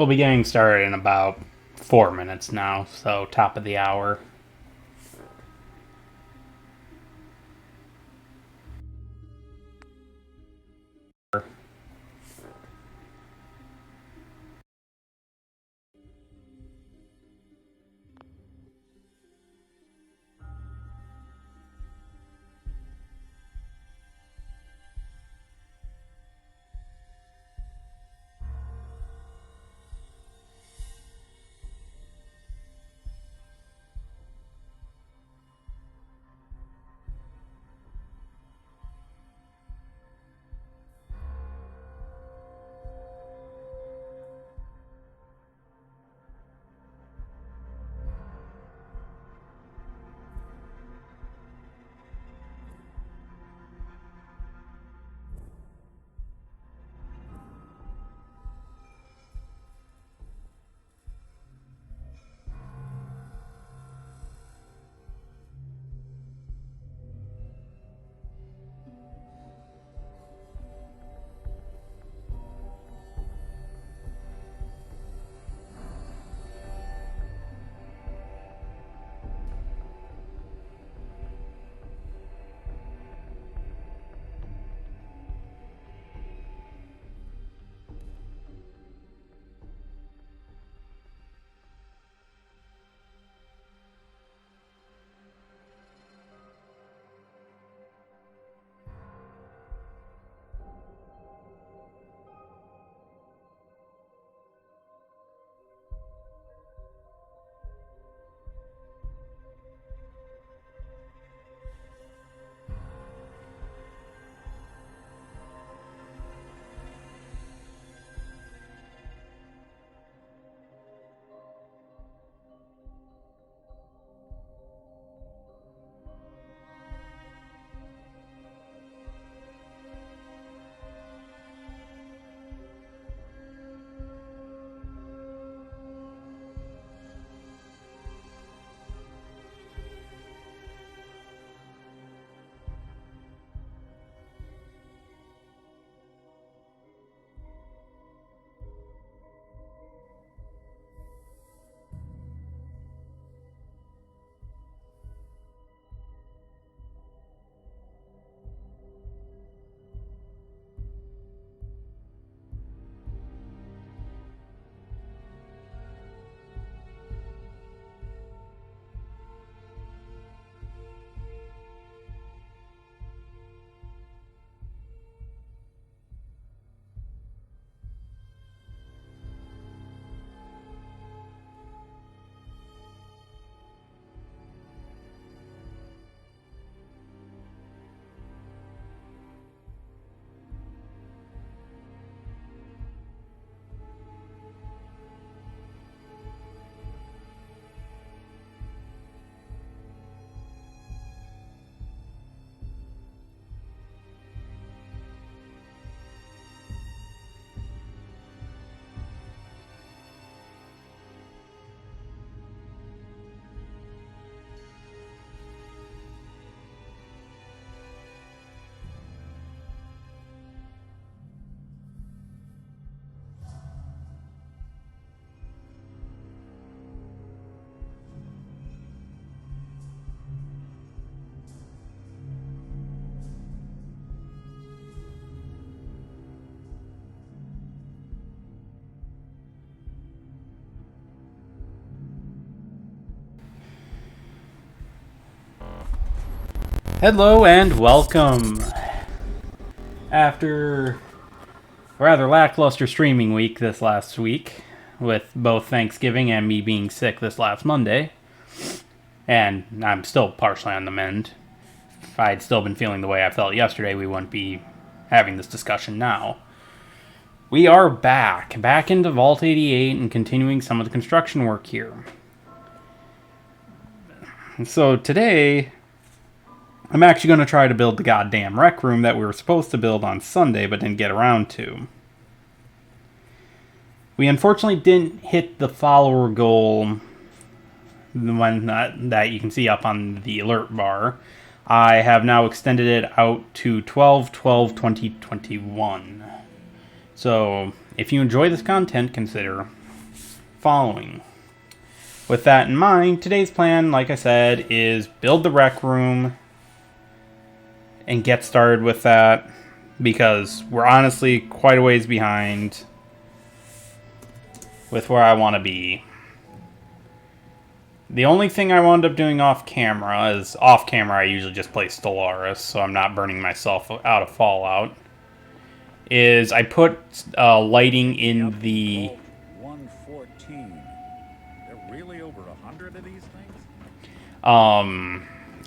We'll be getting started in about 4 minutes now, so top of the hour. Hello and welcome. After a rather lackluster streaming week this last week, with both Thanksgiving and me being sick this last Monday, and I'm still partially on the mend. If I'd still been feeling the way I felt yesterday, we wouldn't be having this discussion now. We are back into Vault 88 and continuing some of the construction work here. And so today, I'm actually going to try to build the goddamn rec room that we were supposed to build on Sunday but didn't get around to. We unfortunately didn't hit the follower goal, the one that you can see up on the alert bar. I have now extended it out to 12/12/2021. So if you enjoy this content, consider following. With that in mind, today's plan, like I said, is build the rec room and get started with that, because we're honestly quite a ways behind with where I want to be. The only thing I wound up doing off camera is, off camera I usually just play Stellaris, so I'm not burning myself out of Fallout, is I put lighting in the... 114. There really over 100 of these things?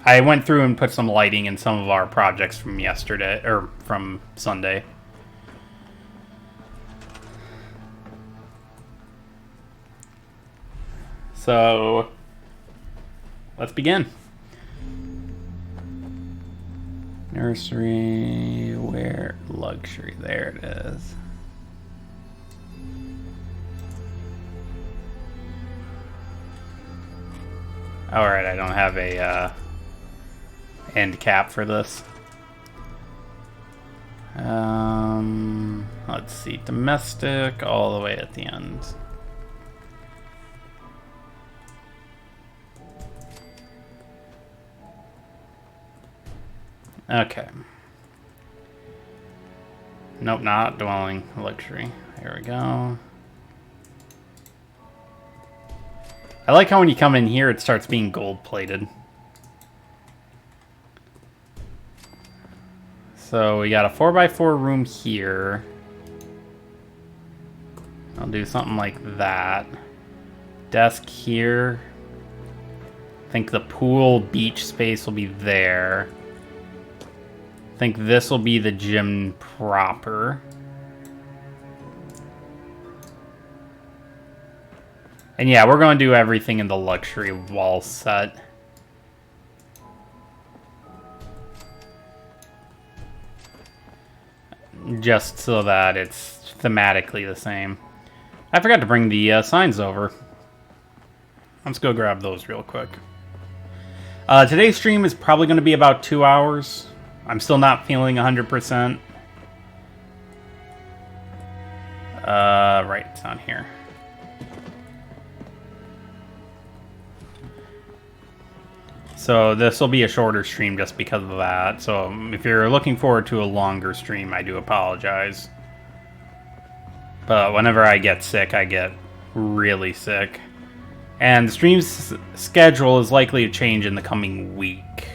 I went through and put some lighting in some of our projects from yesterday, or from Sunday. So, let's begin. Nursery, where? Luxury, there it is. Alright, I don't have a end cap for this. Let's see, domestic all the way at the end. Okay. Nope, not dwelling, luxury. There we go. I like how when you come in here, it starts being gold-plated. So we got a 4x4 room here. I'll do something like that. Desk here. I think the pool beach space will be there. I think this will be the gym proper. And yeah, we're going to do everything in the luxury wall set. Just so that it's thematically the same. I forgot to bring the signs over. Let's go grab those real quick. Today's stream is probably going to be about 2 hours. I'm still not feeling 100%. Right, it's on here. So this will be a shorter stream just because of that. So if you're looking forward to a longer stream, I do apologize. But whenever I get sick, I get really sick. And the stream's schedule is likely to change in the coming week,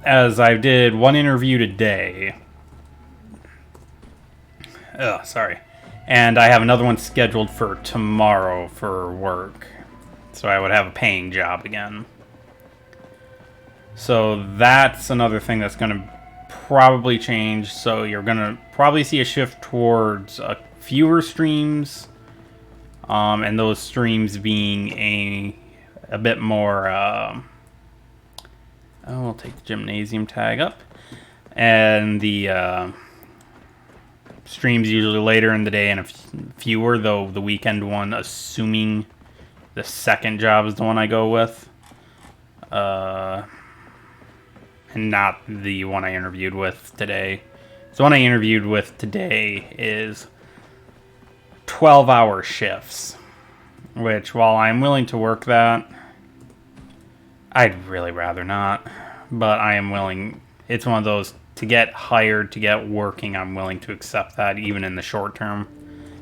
as I did one interview today. Oh, sorry. And I have another one scheduled for tomorrow for work. So I would have a paying job again. So that's another thing that's going to probably change. So you're going to probably see a shift towards fewer streams. And those streams being a bit more... I'll take the gymnasium tag up. And the streams usually later in the day and fewer, though the weekend one, assuming the second job is the one I go with. And not the one I interviewed with today. So the one I interviewed with today is 12-hour shifts. Which, while I'm willing to work that, I'd really rather not. But I am willing. It's one of those, to get hired, to get working, I'm willing to accept that even in the short term.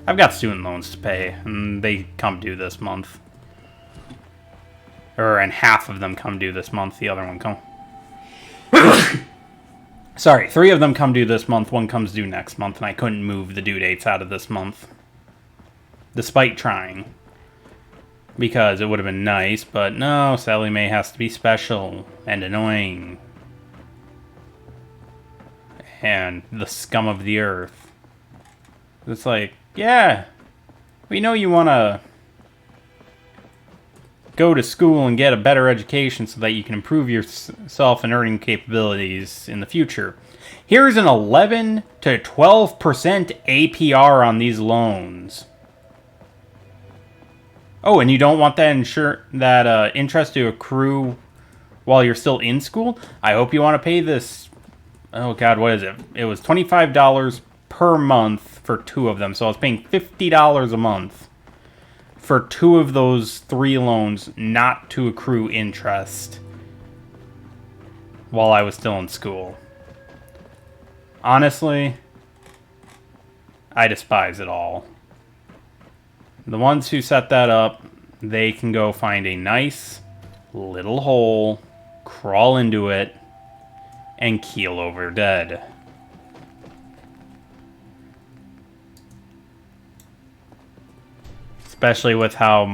I've got student loans to pay, and they come due this month. And half of them come due this month, the other one come... Sorry, 3 of them come due this month, 1 comes due next month, and I couldn't move the due dates out of this month. Despite trying. Because it would have been nice, but no, Sally Mae has to be special and annoying. And the scum of the earth. It's like, yeah, we know you want to go to school and get a better education so that you can improve yourself and earning capabilities in the future. Here's an 11 to 12% APR on these loans. Oh, and you don't want that interest to accrue while you're still in school? I hope you want to pay this. Oh God, what is it? It was $25 per month for 2 of them, so I was paying $50 a month for 2 of those 3 loans not to accrue interest while I was still in school. Honestly, I despise it all. The ones who set that up, they can go find a nice little hole, crawl into it, and keel over dead. Especially with how the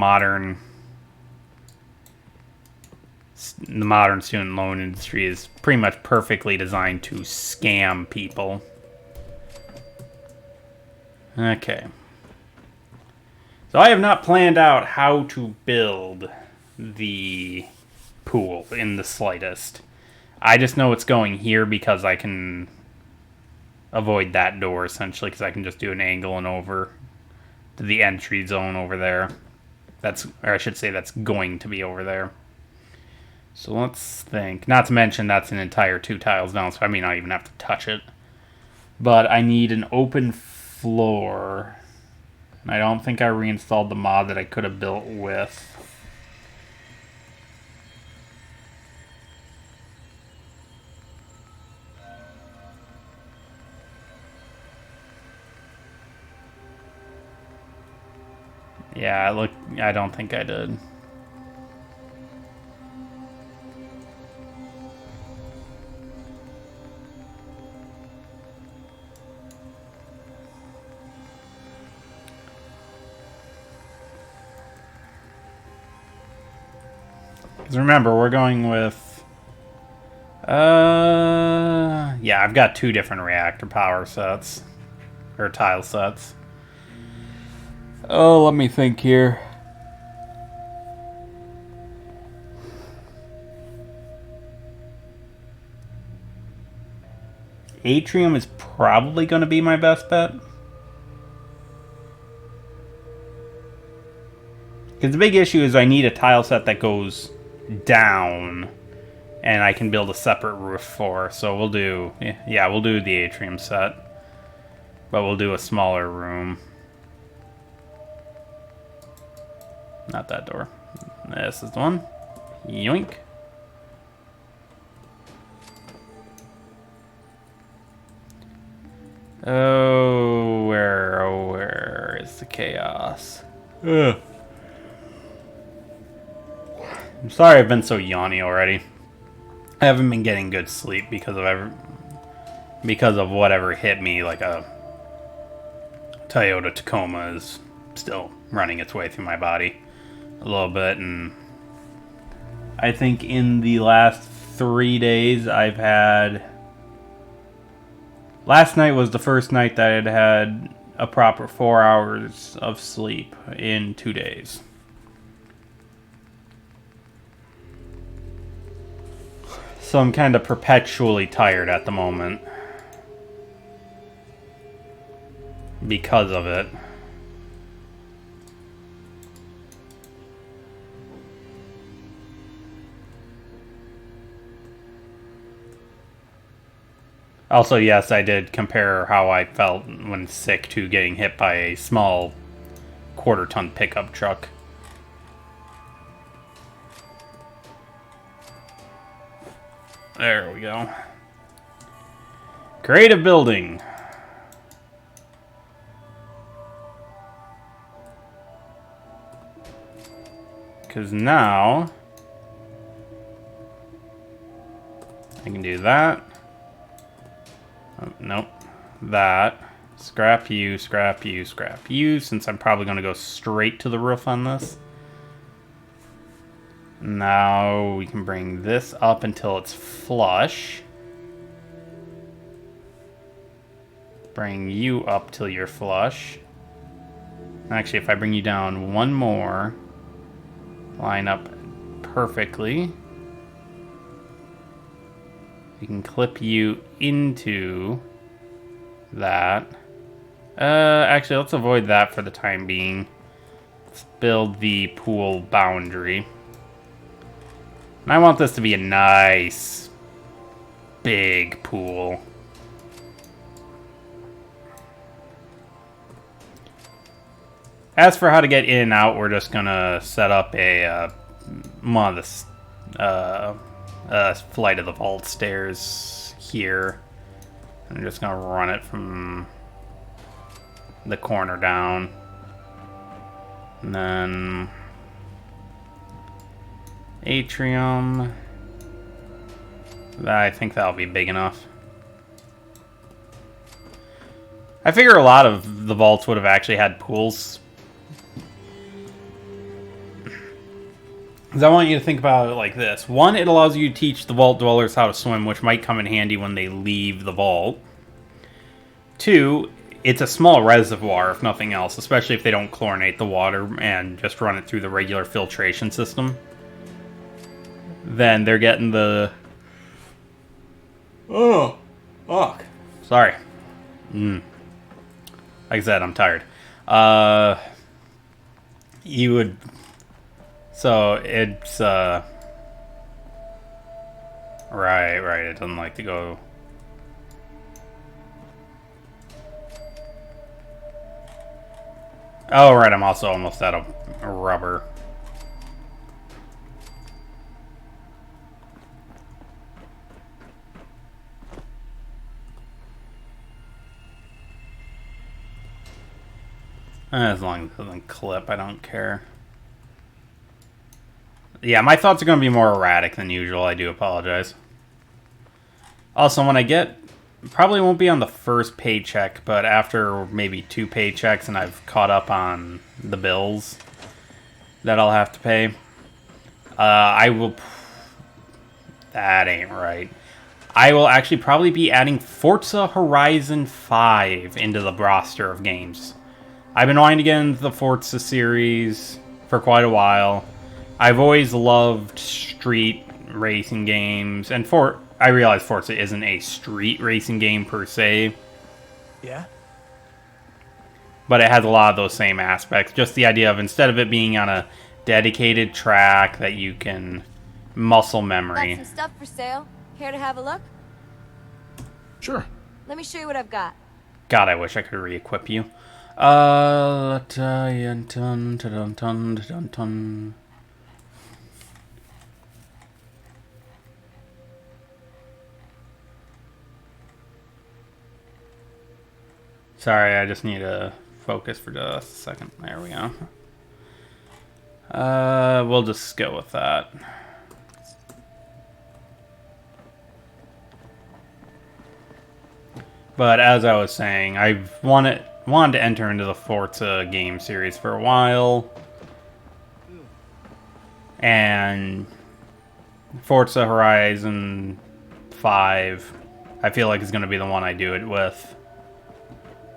modern student loan industry is pretty much perfectly designed to scam people. Okay. So I have not planned out how to build the pool in the slightest. I just know it's going here because I can avoid that door, essentially, because I can just do an angle and over to the entry zone over there. Or I should say that's going to be over there. So let's think. Not to mention that's an entire 2 tiles down, so I may not even have to touch it. But I need an open floor. I don't think I reinstalled the mod that I could have built with. Yeah, I don't think I did. Because remember, we're going with... yeah, I've got 2 different reactor power sets. Or tile sets. Oh, let me think here. Atrium is probably going to be my best bet. Because the big issue is I need a tile set that goes down, and I can build a separate roof for. So we'll do, yeah, we'll do the atrium set, but we'll do a smaller room. Not that door. This is the one. Yoink. Oh, where is the chaos? Ugh. I'm sorry I've been so yawny already. I haven't been getting good sleep because of whatever hit me. Like a Toyota Tacoma is still running its way through my body a little bit, and I think in the last 3 days I've had... Last night was the first night that I'd had a proper 4 hours of sleep in 2 days. So I'm kind of perpetually tired at the moment because of it. Also, yes, I did compare how I felt when sick to getting hit by a small quarter-ton pickup truck. There we go. Creative building. Because now I can do that. Oh, nope. That. Scrap you, scrap you, scrap you, since I'm probably going to go straight to the roof on this. Now we can bring this up until it's flush. Bring you up till you're flush. Actually, if I bring you down one more, line up perfectly. You can clip you into that. Actually, let's avoid that for the time being. Let's build the pool boundary. And I want this to be a nice, big pool. As for how to get in and out, we're just gonna set up a one of the flight of the vault stairs here. I'm just gonna run it from the corner down, and then atrium. I think that'll be big enough. I figure a lot of the vaults would have actually had pools. Because I want you to think about it like this. One, it allows you to teach the vault dwellers how to swim, which might come in handy when they leave the vault. Two, it's a small reservoir, if nothing else, especially if they don't chlorinate the water and just run it through the regular filtration system. Then they're getting the... Oh, fuck. Sorry. Like I said, I'm tired. You would... So, it's, Right, it doesn't like to go... Oh, right, I'm also almost out of rubber. As long as it doesn't clip, I don't care. Yeah, my thoughts are going to be more erratic than usual. I do apologize. Also, when I get... Probably won't be on the first paycheck, but after maybe 2 paychecks and I've caught up on the bills that I'll have to pay, I will... That ain't right. I will actually probably be adding Forza Horizon 5 into the roster of games. I've been wanting to get into the Forza series for quite a while. I've always loved street racing games, and I realize Forza isn't a street racing game per se. Yeah? But it has a lot of those same aspects. Just the idea of, instead of it being on a dedicated track, that you can muscle memory. Got some stuff for sale. Care to have a look? Sure. Let me show you what I've got. God, I wish I could re-equip you. Sorry, I just need to focus for just a second. There we go. We'll just go with that. But as I was saying, I've wanted to enter into the Forza game series for a while. And Forza Horizon 5, I feel like is going to be the one I do it with.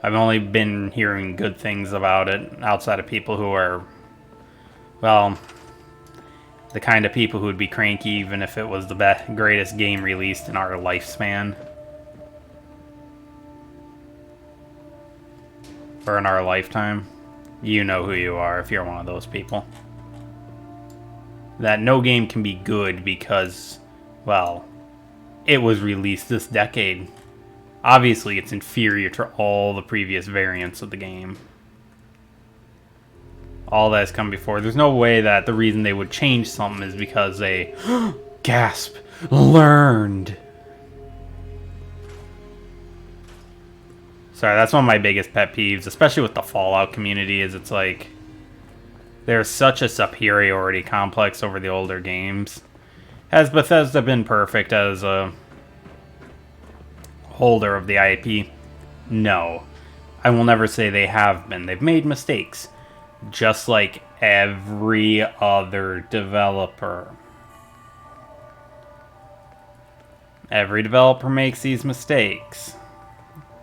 I've only been hearing good things about it outside of people who are, well, the kind of people who would be cranky even if it was the greatest game released in our lifespan. Or in our lifetime. You know who you are if you're one of those people. That no game can be good because, well, it was released this decade. Obviously, it's inferior to all the previous variants of the game. All that's come before. There's no way that the reason they would change something is because they, gasp, learned. Sorry, that's one of my biggest pet peeves, especially with the Fallout community, is it's like, there's such a superiority complex over the older games. Has Bethesda been perfect as a holder of the IP? No. I will never say they have been. They've made mistakes. Just like every other developer. Every developer makes these mistakes.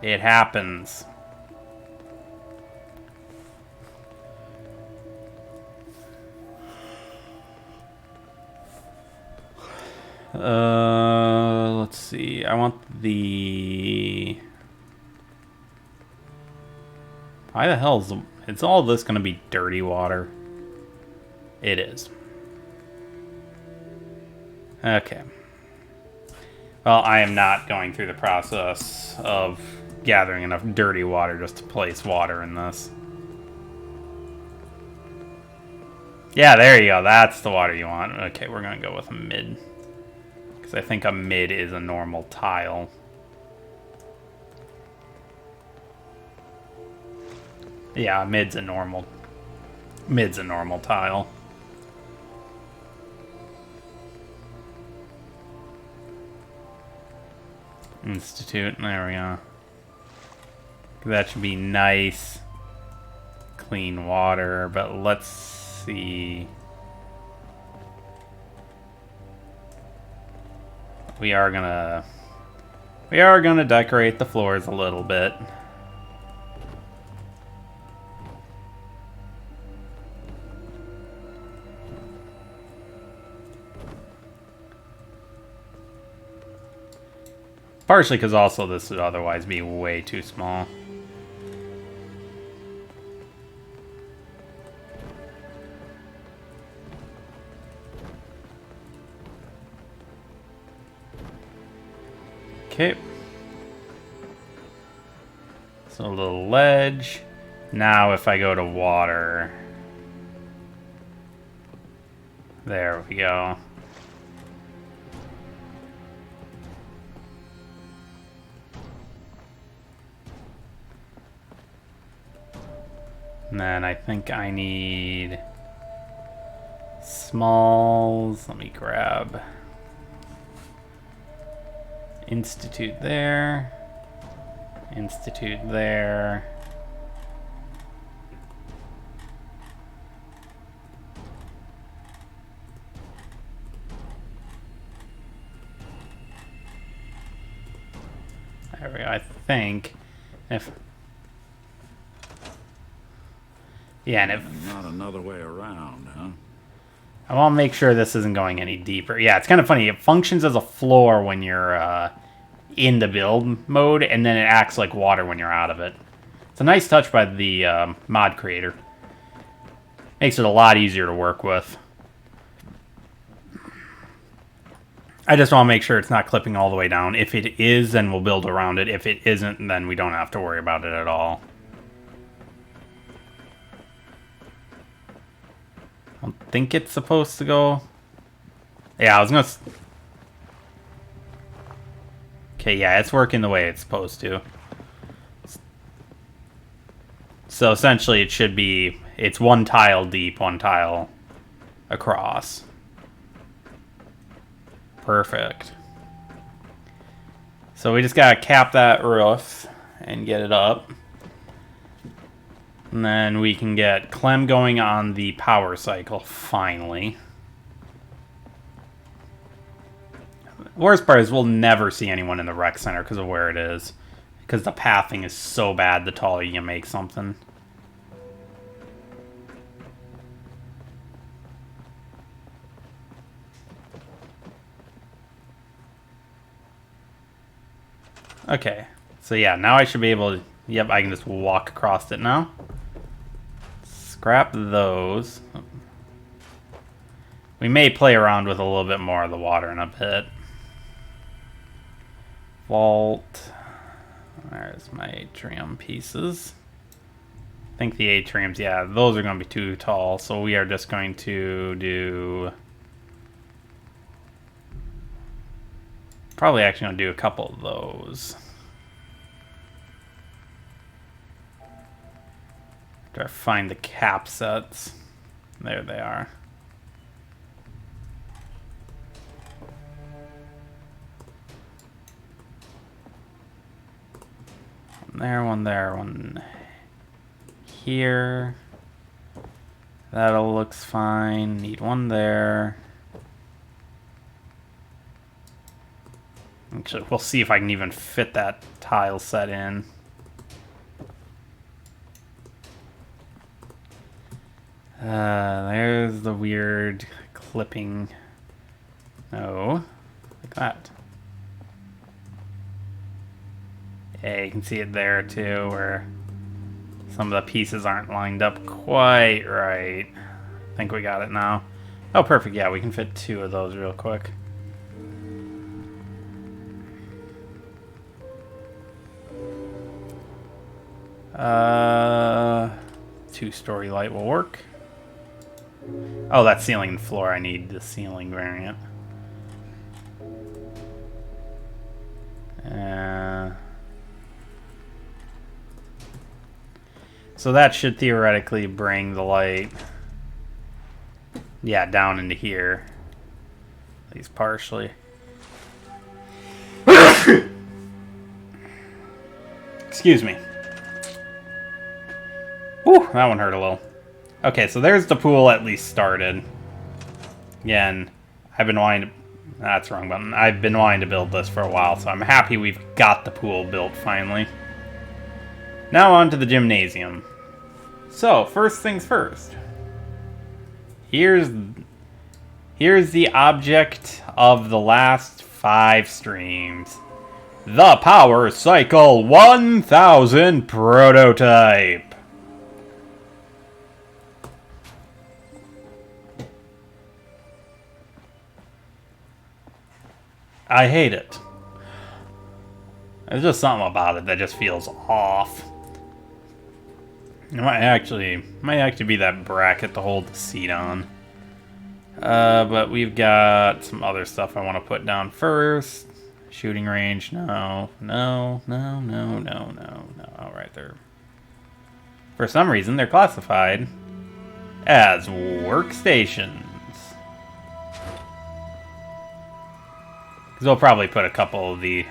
It happens. Let's see. I want the... Why the hell is all this going to be dirty water? It is. Okay. Well, I am not going through the process of gathering enough dirty water just to place water in this. Yeah, there you go. That's the water you want. Okay, we're going to go with a mid. Because I think a mid is a normal tile. Yeah, mid's a normal tile. Institute, there we go. That should be nice, clean water, but let's see. We are gonna decorate the floors a little bit. Partially because also this would otherwise be way too small. Okay. So a little ledge. Now if I go to water. There we go. And then I think I need smalls. Let me grab Institute there. Institute there. There we go. I think if... Yeah, and if... Not another way around, huh? I want to make sure this isn't going any deeper. Yeah, it's kind of funny. It functions as a floor when you're in the build mode, and then it acts like water when you're out of it. It's a nice touch by the mod creator. Makes it a lot easier to work with. I just want to make sure it's not clipping all the way down. If it is, then we'll build around it. If it isn't, then we don't have to worry about it at all. I don't think it's supposed to go... Yeah, I was gonna... Okay, yeah, it's working the way it's supposed to. So essentially it should be... It's one tile deep, one tile across. Perfect. So we just gotta cap that roof and get it up. And then we can get Clem going on the power cycle, finally. Worst part is we'll never see anyone in the rec center because of where it is. Because the pathing is so bad the taller you make something. Okay, so yeah, now I should be able to... Yep, I can just walk across it now. Scrap those. We may play around with a little bit more of the water in a bit. Vault. There's my atrium pieces. I think the atriums, yeah, those are going to be too tall, so we are just going to do... Probably actually going to do a couple of those. Try to find the cap sets. There they are. One there, one here. That all looks fine. Need one there. Actually, we'll see if I can even fit that tile set in. There's the weird clipping. No, like that. Yeah, you can see it there too, where some of the pieces aren't lined up quite right. I think we got it now. Oh, perfect. Yeah, we can fit two of those real quick. Two-story light will work. Oh, that's ceiling and floor. I need the ceiling variant. So that should theoretically bring the light, yeah, down into here. At least partially. Excuse me. Whew, that one hurt a little. Okay, so there's the pool at least started. Again, I've been wanting to... That's the wrong button. I've been wanting to build this for a while, so I'm happy we've got the pool built finally. Now on to the gymnasium. So, first things first. Here's the object of the last 5 streams. The Power Cycle 1000 prototype. I hate it. There's just something about it that just feels off. It might actually be that bracket to hold the seat on. But we've got some other stuff I want to put down first. Shooting range, no. Oh, right there. For some reason, they're classified as workstations. Because we'll probably put a couple of the...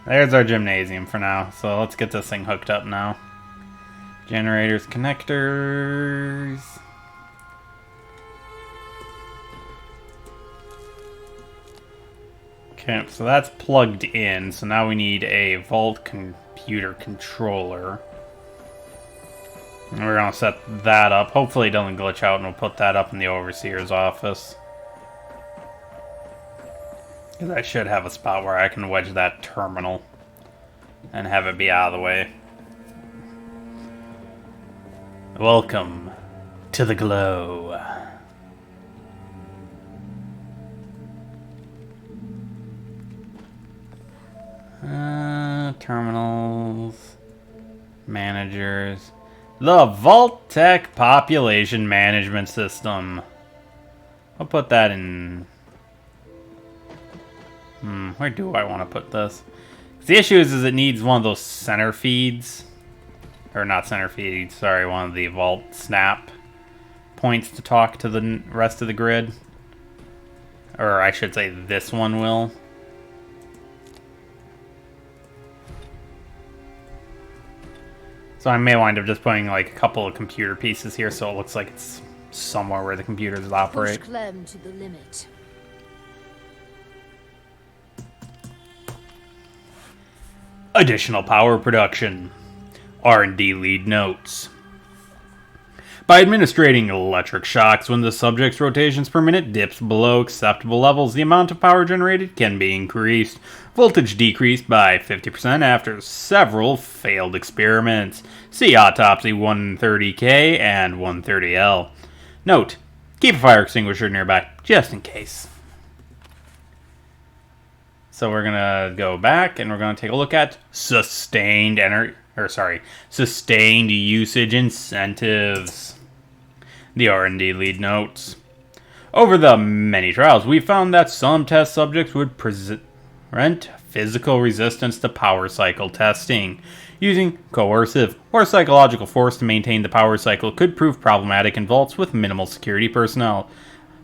There's our gymnasium for now, so let's get this thing hooked up now. Generators, connectors... Okay, so that's plugged in, so now we need a Vault computer controller. And we're going to set that up. Hopefully it doesn't glitch out, and we'll put that up in the Overseer's office. Because I should have a spot where I can wedge that terminal and have it be out of the way. Welcome to the glow. Terminals, managers, the Vault-Tec Population Management System. I'll put that in... where do I want to put this? The issue is it needs one of those center feeds. Or not center feeds, sorry, one of the Vault Snap points to talk to the rest of the grid. Or I should say this one will. So I may wind up just putting like a couple of computer pieces here so it looks like it's somewhere where the computers operate. Push Clem to the limit. Additional power production. R&D lead notes. By administrating electric shocks when the subject's rotations per minute dips below acceptable levels, the amount of power generated can be increased. Voltage decreased by 50% after several failed experiments. See Autopsy 130K and 130L. Note, keep a fire extinguisher nearby, just in case. So we're going to go back and we're going to take a look at sustained usage incentives. The R&D lead notes. Over the many trials, we found that some test subjects would present physical resistance to power cycle testing. Using coercive or psychological force to maintain the power cycle could prove problematic in vaults with minimal security personnel.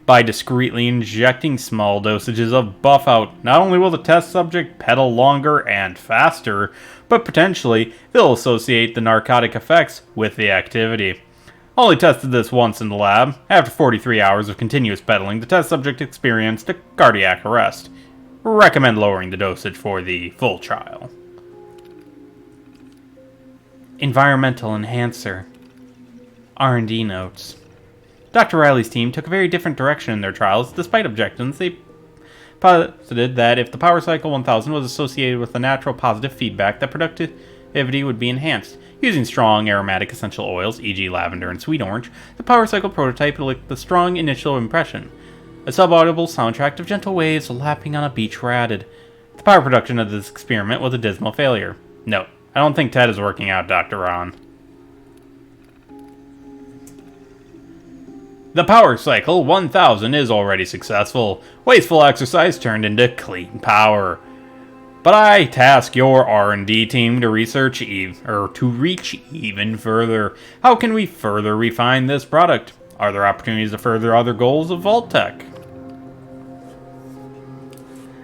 By discreetly injecting small dosages of buff-out, not only will the test subject pedal longer and faster, but potentially they'll associate the narcotic effects with the activity. Only tested this once in the lab. After 43 hours of continuous pedaling, the test subject experienced a cardiac arrest. Recommend lowering the dosage for the full trial. Environmental enhancer. R&D notes. Dr. Riley's team took a very different direction in their trials. Despite objections, they posited that if the Power Cycle 1000 was associated with a natural positive feedback, that productivity would be enhanced. Using strong aromatic essential oils, e.g. lavender and sweet orange, the Power Cycle prototype elicited the strong initial impression A sub-audible soundtrack of gentle waves lapping on a beach were added. The power production of this experiment was a dismal failure. Note, I don't think Ted is working out, Dr. Ron. The Power Cycle 1000 is already successful. Wasteful exercise turned into clean power. But I task your R&D team to reach even further. How can we further refine this product? Are there opportunities to further other goals of Vault-Tec?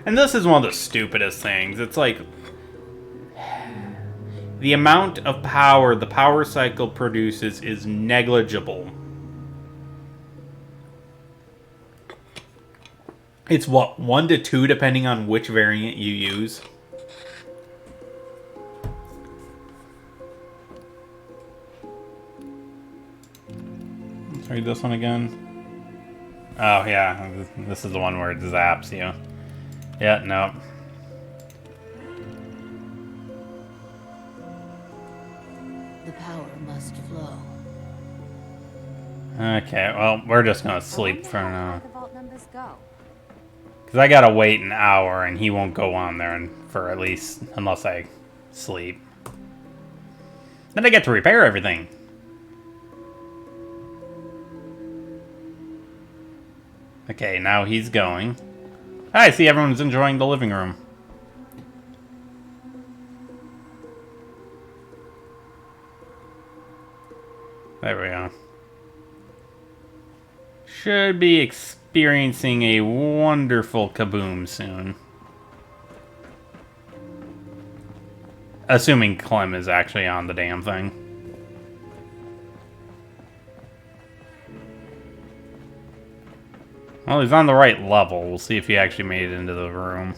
And this is one of the stupidest things. It's like the amount of power the power cycle produces is negligible. It's what, 1 to 2 depending on which variant you use. Let's read this one again. Oh yeah, this is the one where it zaps you. Yeah, no. The power must flow. Okay, well, we're just gonna sleep for now. Where the vault numbers go? Because I gotta wait an hour and he won't go on there for at least, unless I sleep. Then I get to repair everything. Okay, now he's going. I see everyone's enjoying the living room. There we go. Should be experiencing a wonderful kaboom soon. Assuming Clem is actually on the damn thing. Well, he's on the right level. We'll see if he actually made it into the room.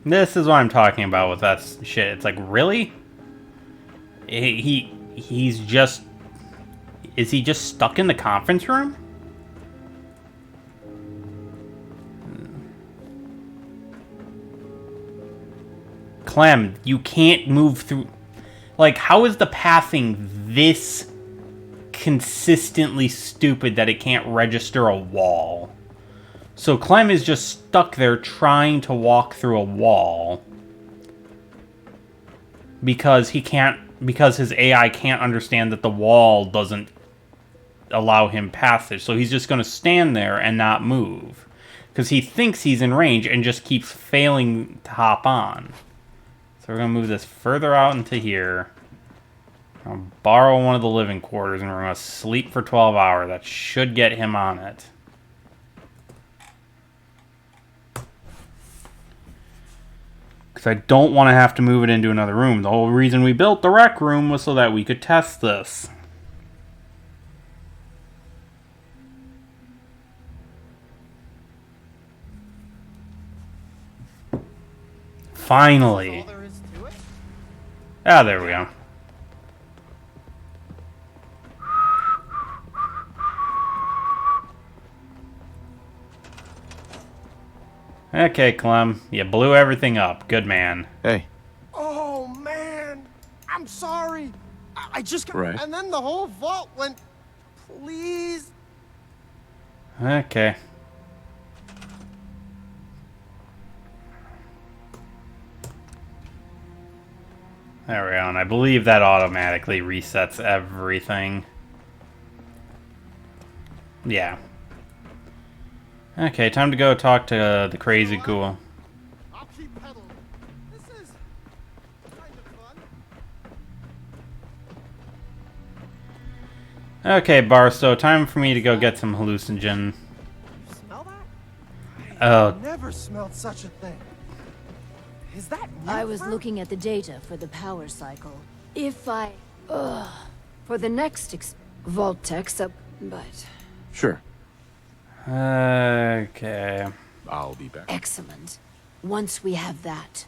This is what I'm talking about with that shit. It's like, really? He's just... Is he just stuck in the conference room? Clem, you can't move through... Like, how is the pathing this consistently stupid that it can't register a wall? So Clem is just stuck there trying to walk through a wall. Because he can't... Because his AI can't understand that the wall doesn't allow him passage. So he's just going to stand there and not move. Because he thinks he's in range and just keeps failing to hop on. So we're going to move this further out into here. I'll borrow one of the living quarters and we're going to sleep for 12 hours. That should get him on it. Because I don't want to have to move it into another room. The whole reason we built the rec room was so that we could test this. Finally. Ah, there we go. Okay, Clem. You blew everything up. Good man. Hey. Oh, man. I'm sorry. I just... Right. And then the whole vault went... Please. Okay. There we go, and I believe that automatically resets everything. Yeah. Okay, time to go talk to the crazy ghoul. I'll keep pedaling. This is kind of fun. Okay, Barstow, time for me to go get some hallucinogen. You smell that? Oh, I've never smelled such a thing. Is that new I was for- looking at the data for the power cycle. If I... for the next Vault-Tec but... Sure. okay. I'll be back. Excellent. Once we have that.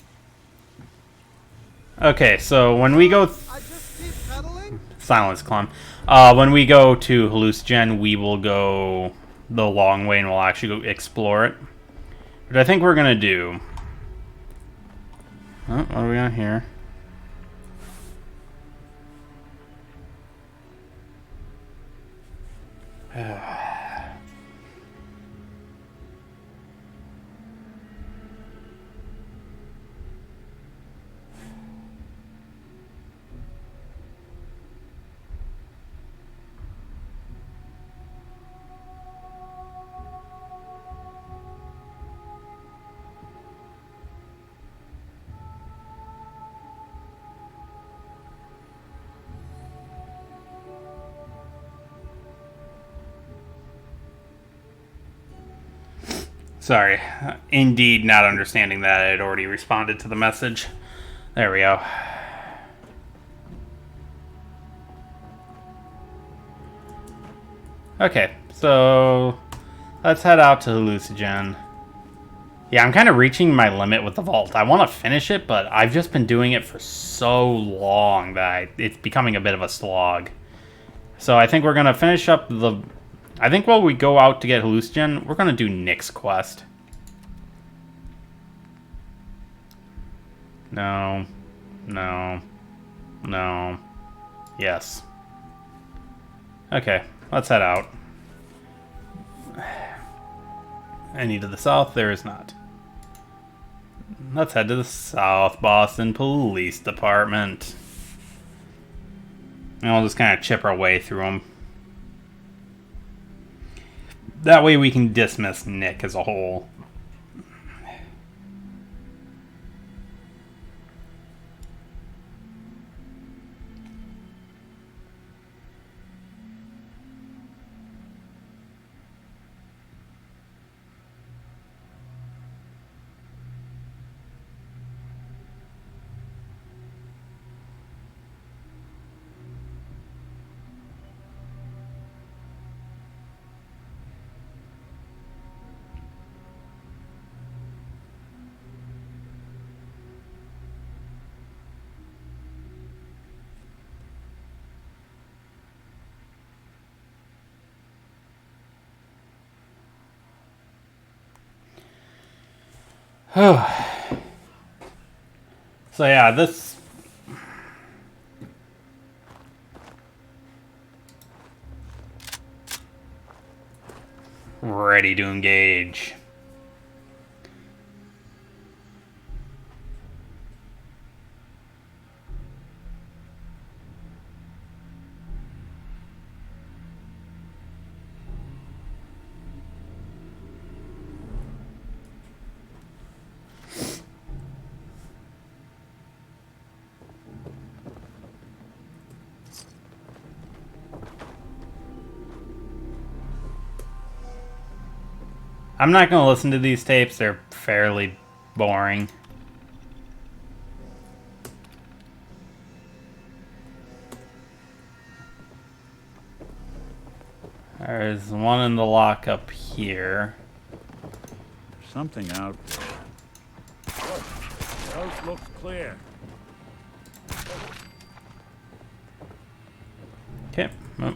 Okay, so when we go... I just keep pedaling? Silence, Clem. When we go to hallucinogen, we will go the long way and we'll actually go explore it. But I think we're gonna do... Oh, what are we on here? Sorry. Indeed, not understanding that I had already responded to the message. There we go. Okay, so let's head out to Hallucinogen. Yeah, I'm kind of reaching my limit with the vault. I want to finish it, but I've just been doing it for so long that it's becoming a bit of a slog. So I think we're going to finish up the... I think while we go out to get Hallucinogen, we're going to do Nick's quest. No. No. No. Yes. Okay, let's head out. Any to the south? There is not. Let's head to the South Boston Police Department. And we'll just kind of chip our way through them. That way we can dismiss Nick as a whole. So yeah, this... Ready to engage. I'm not going to listen to these tapes. They're fairly boring. There's one in the lockup here. Something out there. Look, the house looks clear. Okay. Oh.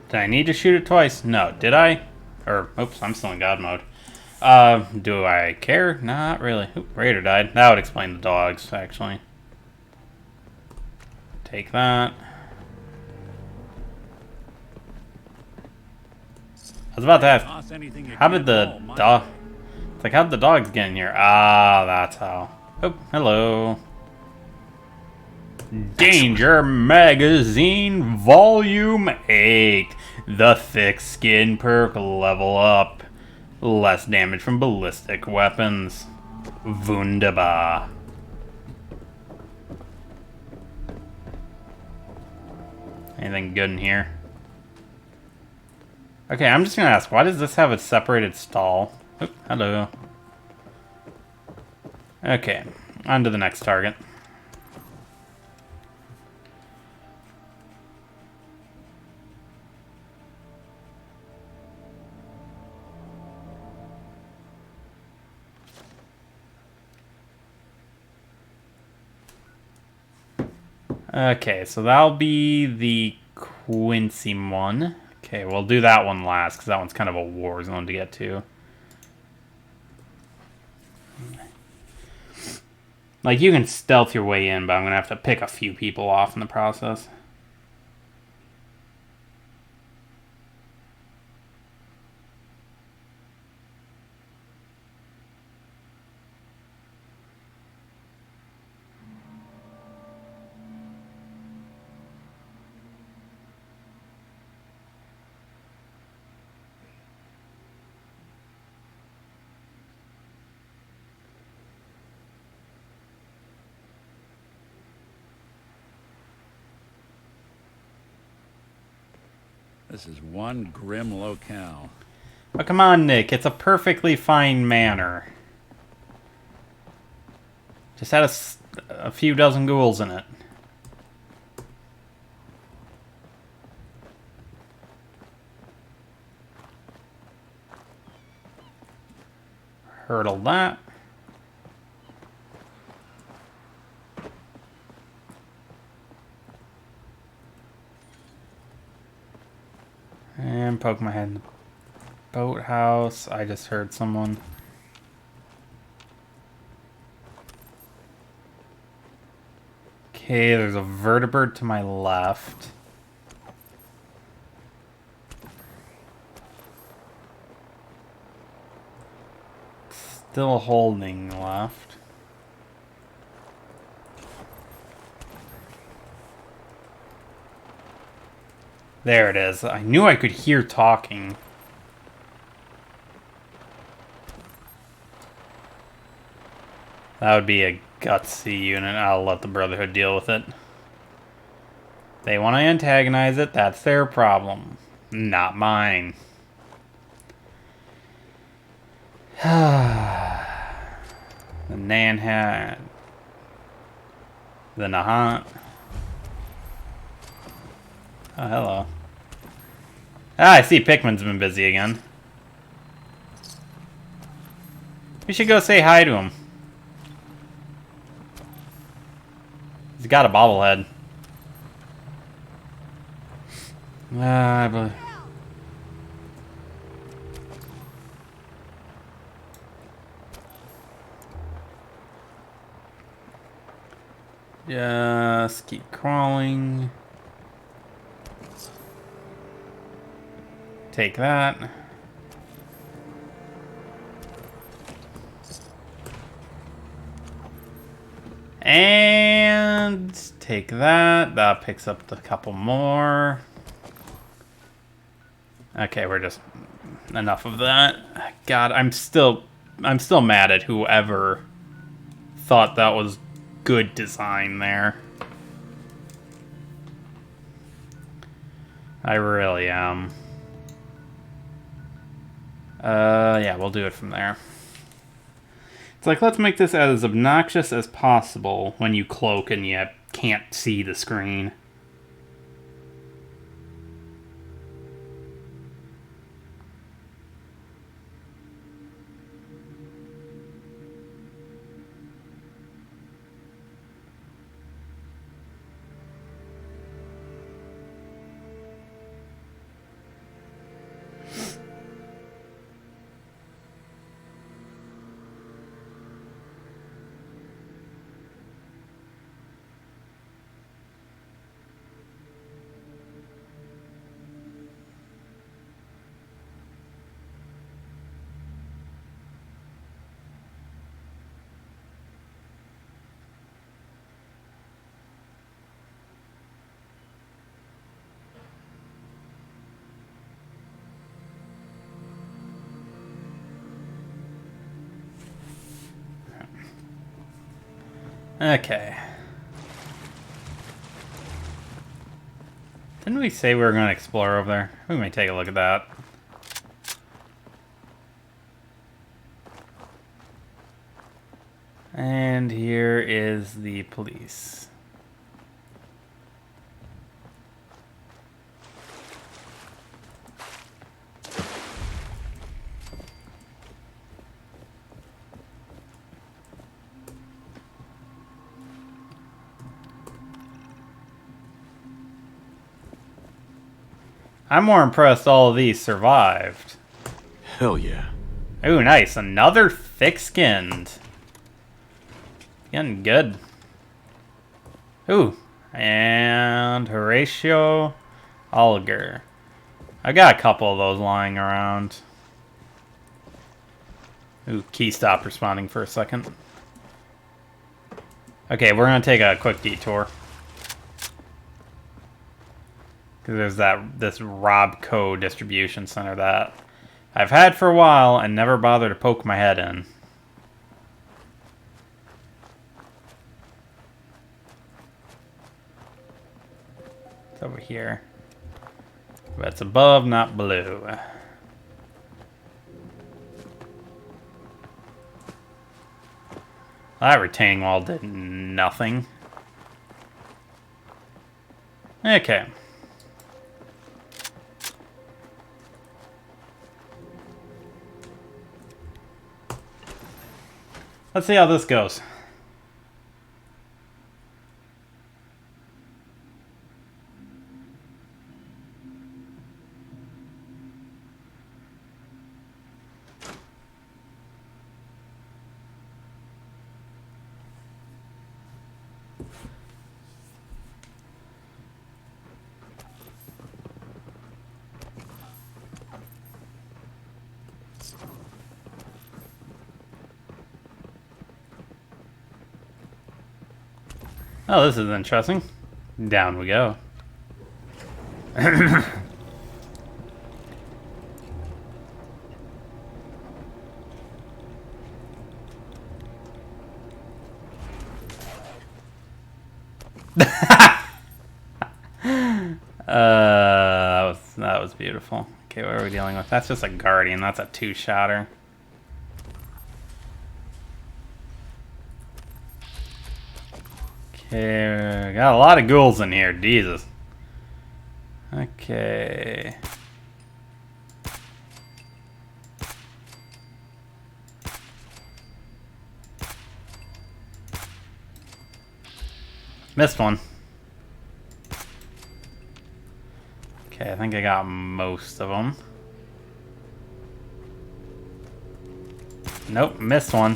Did I need to shoot it twice? No. Did I? Or, oops, I'm still in God mode. Do I care? Not really. Oop, Raider died. That would explain the dogs, actually. Take that. I was about to ask, Toss anything you how can did the at all, dog... It's like, how'd the dogs get in here? Ah, that's how. Oh, hello. Danger Magazine Volume 8. The Thick Skin perk level up. Less damage from ballistic weapons. Wunderbar. Anything good in here? Okay, I'm just gonna ask, why does this have a separated stall? Oh, hello. Okay, on to the next target. Okay, so that'll be the Quincy one. Okay, we'll do that one last, because that one's kind of a war zone to get to. Like, you can stealth your way in, but I'm going to have to pick a few people off in the process. This is one grim locale. But come on, Nick. It's a perfectly fine manor. Just had a few dozen ghouls in it. Hurdle that. And poke my head in the boathouse. I just heard someone. Okay, there's a vertebrate to my left. Still holding left. There it is. I knew I could hear talking. That would be a gutsy unit. I'll let the Brotherhood deal with it. They want to antagonize it. That's their problem. Not mine. The Nanhat. The Nahant. Oh, hello. Ah, I see Pikmin's been busy again. We should go say hi to him. He's got a bobblehead. I believe. Just keep crawling. Take that. And take that. That picks up a couple more. Okay, we're just enough of that. God, I'm still mad at whoever thought that was good design there. I really am. Yeah, we'll do it from there. It's like, let's make this as obnoxious as possible when you cloak and you can't see the screen. Okay. Didn't we say we were going to explore over there? We may take a look at that. And here is the police. I'm more impressed all of these survived. Hell yeah. Ooh, nice. Another thick-skinned. Getting good. Ooh. And Horatio Alger. I got a couple of those lying around. Ooh, key stopped responding for a second. Okay, we're going to take a quick detour. Because there's this Robco distribution center that I've had for a while and never bothered to poke my head in. It's over here. But it's above, not below. That retaining wall did nothing. Okay. Let's see how this goes. Oh, this is interesting. Down we go. That was beautiful. Okay, what are we dealing with? That's just a Guardian. That's a two-shotter. Okay, got a lot of ghouls in here. Jesus. Okay. Missed one. Okay, I think I got most of them. Nope, missed one.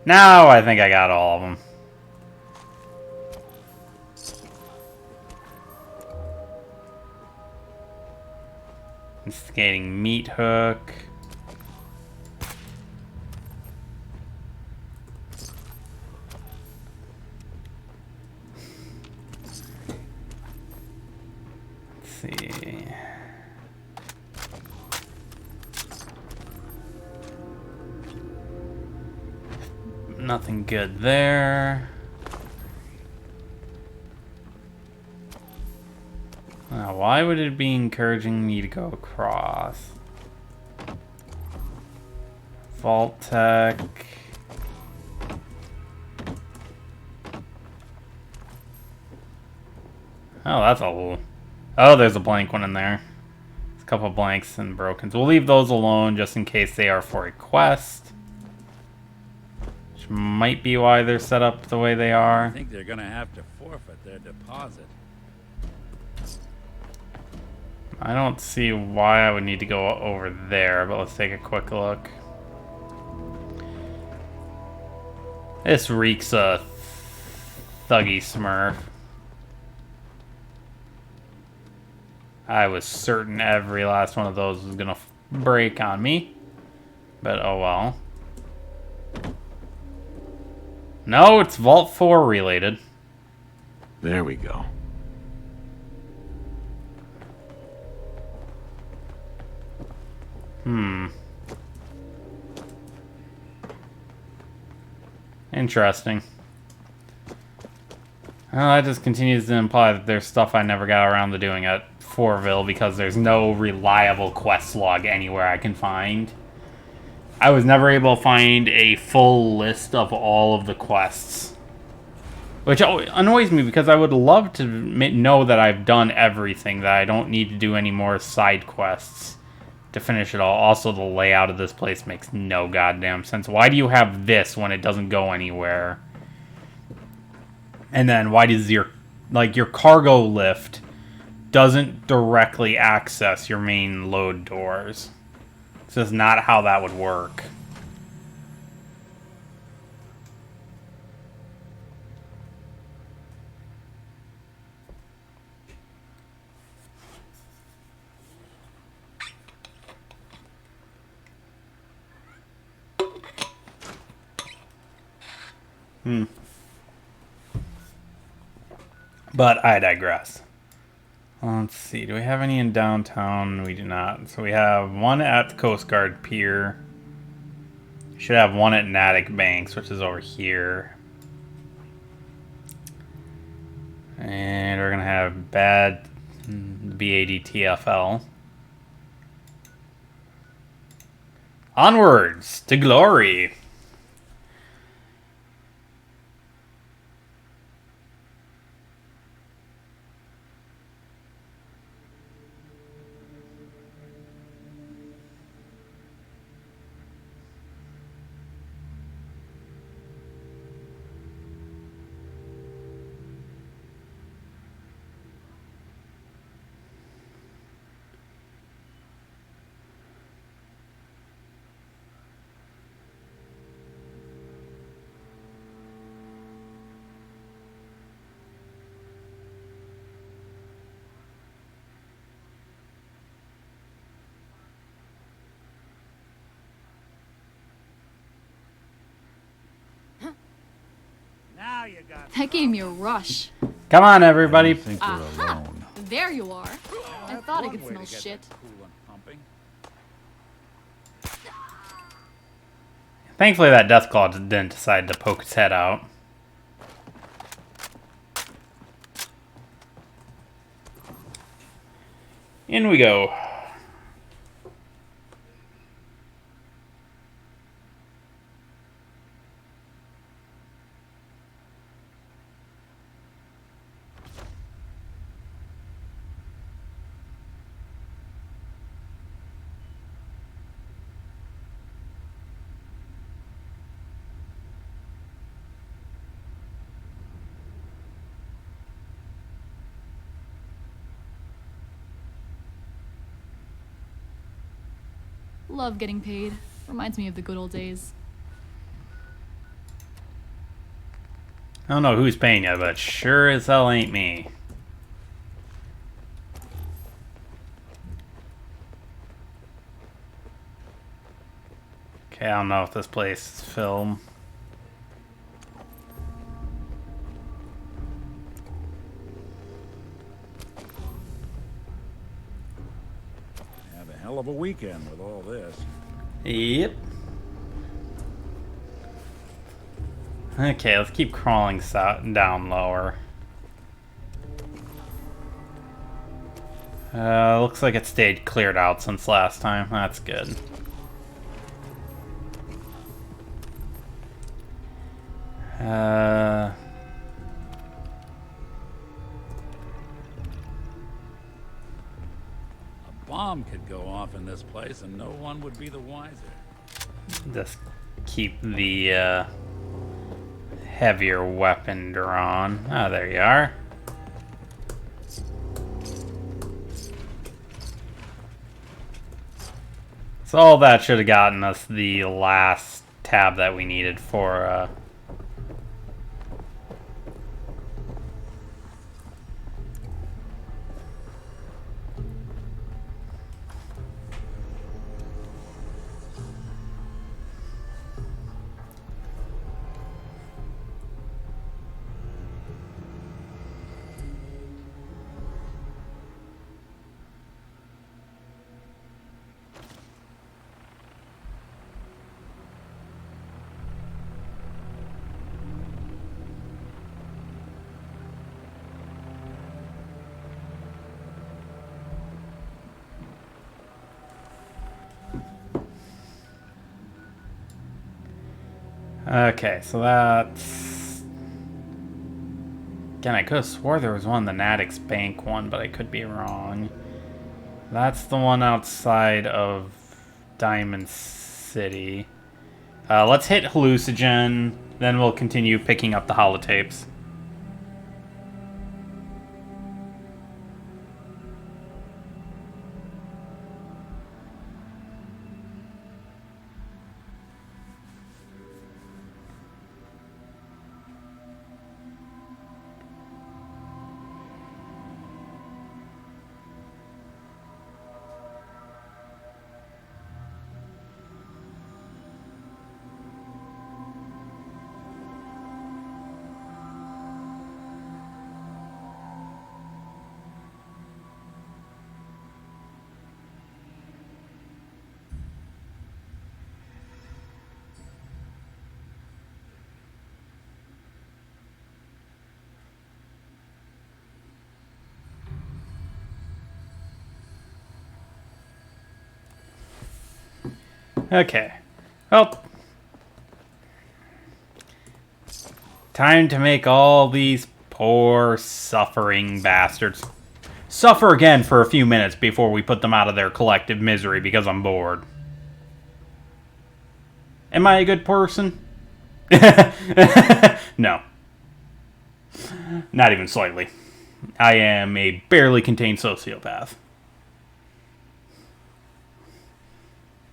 Now I think I got all of them. Instigating meat hook. Let's see. Nothing good there. Now, why would it be encouraging me to go across? Vault Tech. Oh, that's a little... Oh, there's a blank one in there. There's a couple blanks and brokens. We'll leave those alone just in case they are for a quest. Which might be why they're set up the way they are. I think they're gonna have to forfeit their deposit. I don't see why I would need to go over there, but let's take a quick look. This reeks of Thuggy Smurf. I was certain every last one of those was gonna break on me, but oh well. No, it's Vault 4 related. There we go. Interesting. Well, that just continues to imply that there's stuff I never got around to doing at Fortville because there's no reliable quest log anywhere I can find. I was never able to find a full list of all of the quests. Which annoys me because I would love to know that I've done everything, that I don't need to do any more side quests to finish it all. Also, the layout of this place makes no goddamn sense. Why do you have this when it doesn't go anywhere? And then why does your cargo lift doesn't directly access your main load doors. This is not how that would work. But I digress. Let's see. Do we have any in downtown? We do not. So we have one at the Coast Guard Pier. Should have one at Natick Banks, which is over here. And we're going to have BADTFL. Onwards to glory. Now you got That gave me a rush. Come on, everybody. think we're alone. There you are. I thought I could one way smell to get shit. that coolant pumping. Thankfully, that Deathclaw didn't decide to poke its head out. In we go. Love getting paid. Reminds me of the good old days. I don't know who's paying you, but sure as hell ain't me. Okay, I don't know if this place is film. Have a hell of a weekend with all this. Yep. Okay, let's keep crawling down lower. Looks like it stayed cleared out since last time. That's good. A bomb could go off in this place and no one would be the wiser. Just keep the heavier weapon drawn. Oh, there you are. So all that should have gotten us the last tab that we needed for Okay, so that's... Again, I could have swore there was one, the Natick's Bank one, but I could be wrong. That's the one outside of Diamond City. Let's hit Hallucinogen, then we'll continue picking up the holotapes. Okay. Well, time to make all these poor, suffering bastards suffer again for a few minutes before we put them out of their collective misery because I'm bored. Am I a good person? No. Not even slightly. I am a barely contained sociopath.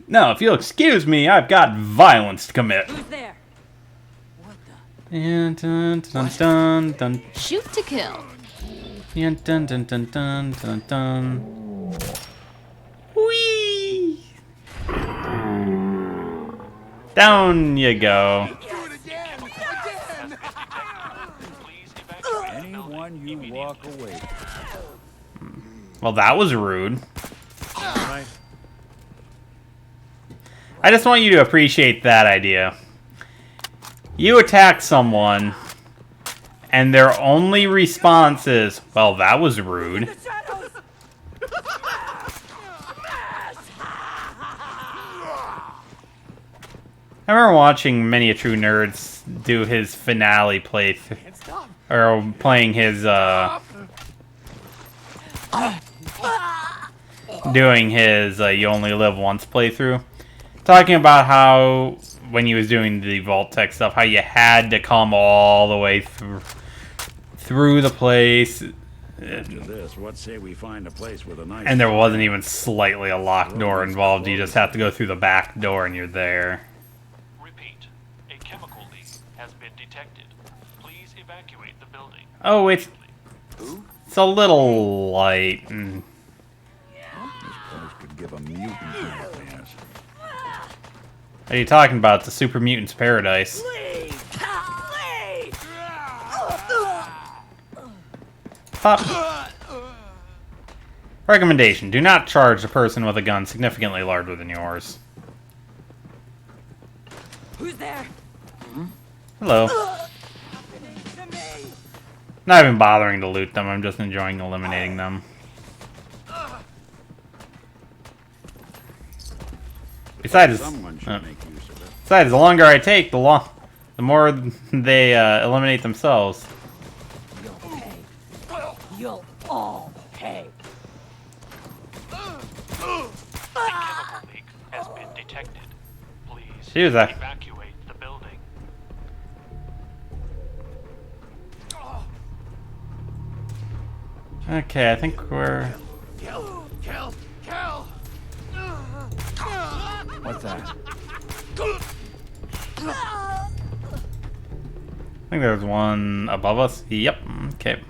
No, if you'll excuse me, I've got violence to commit. Who's there? Dun, dun, dun, dun, dun. Shoot to kill. Dun, dun, dun, dun, dun, dun, dun. Whee! Down you go. Anyone you walk away. Well, that was rude. Right. I just want you to appreciate that idea. You attack someone, and their only response is, well, that was rude. I remember watching Many a True Nerds do his finale playthrough, or playing his, doing his You Only Live Once playthrough. Talking about how, when he was doing the Vault-Tec stuff, how you had to come all the way through the place. After this, what say we find a place with a nice... And there wasn't even slightly a locked door involved. You just have to go through the back door and you're there. Repeat. A chemical leak has been detected. Please evacuate the building. Oh, it's a little light. This place could give a mutant nightmares. What are you talking about? It's a super mutant's paradise. Pop. Recommendation: do not charge a person with a gun significantly larger than yours. Who's there? Hello. Not even bothering to loot them. I'm just enjoying eliminating them. Besides, Someone should make use of it. besides, the longer I take, the more they eliminate themselves. You'll all pay. A chemical leak has been detected. Please She was a- evacuate the building. Okay, I think we're. What's that? I think there's one above us. Yep. Okay.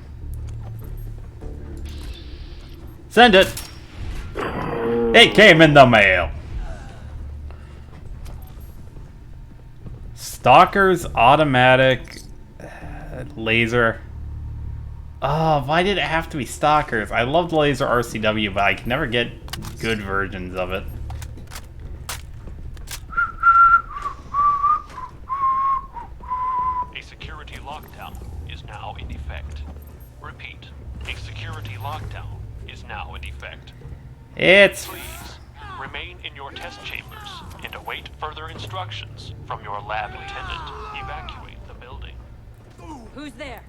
Send it. It came in the mail. Stalker's automatic laser. Oh, why did it have to be Stalkers? I loved laser RCW, but I could never get good versions of it. A security lockdown is now in effect. Repeat. A security lockdown is now in effect. It's Please remain in your test chambers and await further instructions from your lab attendant. Evacuate the building. Who's there?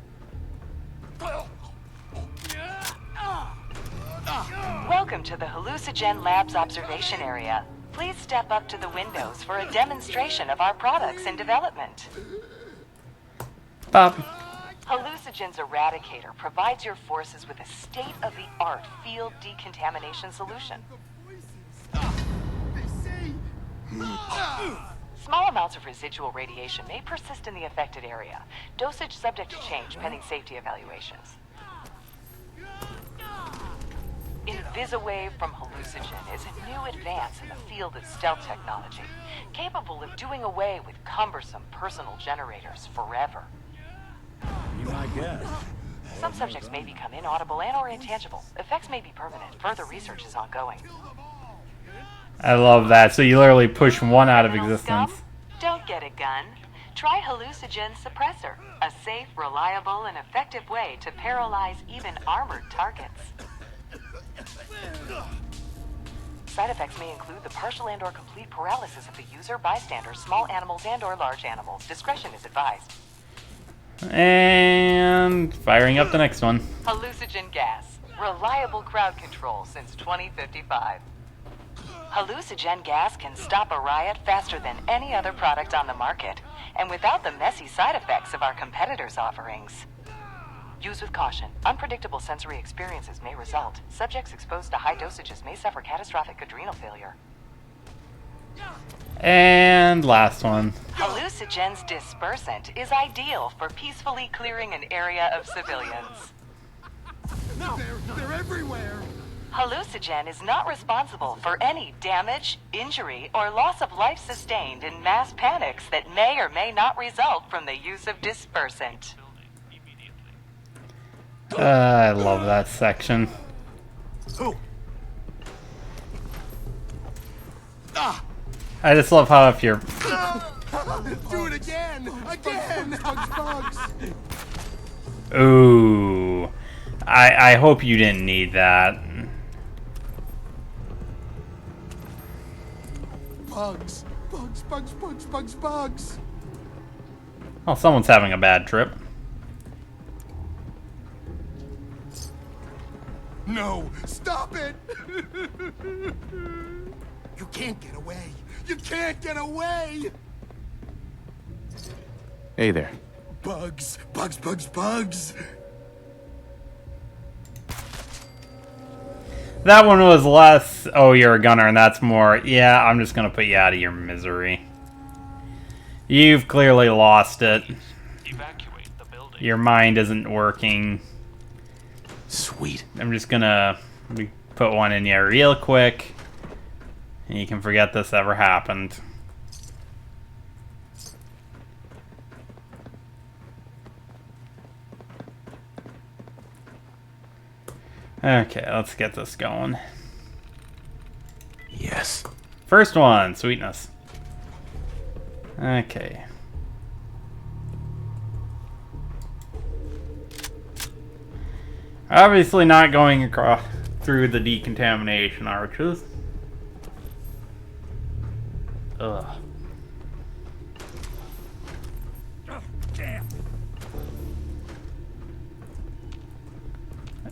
Welcome to the Hallucigen Labs observation area. Please step up to the windows for a demonstration of our products in development. Bob. Hallucigen's Eradicator provides your forces with a state-of-the-art field decontamination solution. Small amounts of residual radiation may persist in the affected area. Dosage subject to change pending safety evaluations. InvisiWave from Hallucigen is a new advance in the field of stealth technology, capable of doing away with cumbersome personal generators forever. Be my guest. Some subjects may become inaudible and/or intangible. Effects may be permanent. Further research is ongoing. I love that. So you literally push one out of Criminal existence. scum? Don't get a gun. Try Hallucigen Suppressor, a safe, reliable, and effective way to paralyze even armored targets. Side effects may include the partial and/or complete paralysis of the user, bystanders, small animals, and/or large animals. Discretion is advised. And firing up the next one. Hallucinogen gas. Reliable crowd control since 2055. Hallucinogen gas can stop a riot faster than any other product on the market, and without the messy side effects of our competitors' offerings. Use with caution. Unpredictable sensory experiences may result. Subjects exposed to high dosages may suffer catastrophic adrenal failure. And last one. Hallucinogen's dispersant is ideal for peacefully clearing an area of civilians. No, they're everywhere. Hallucinogen is not responsible for any damage, injury, or loss of life sustained in mass panics that may or may not result from the use of dispersant. I love that section. I just love how if you're... Do it again! Again! Bugs! Ooh. I hope you didn't need that. Bugs! Bugs! Oh, someone's having a bad trip. No! Stop it! You can't get away! You can't get away! Hey there. Bugs! That one was less, oh, you're a gunner, and that's more, yeah, I'm just gonna put you out of your misery. You've clearly lost it. Evacuate the building. Your mind isn't working. Sweet. I'm just gonna put one in you real quick, and you can forget this ever happened. Okay, let's get this going. Yes. First one, sweetness. Okay. Obviously not going across through the decontamination arches. Ugh.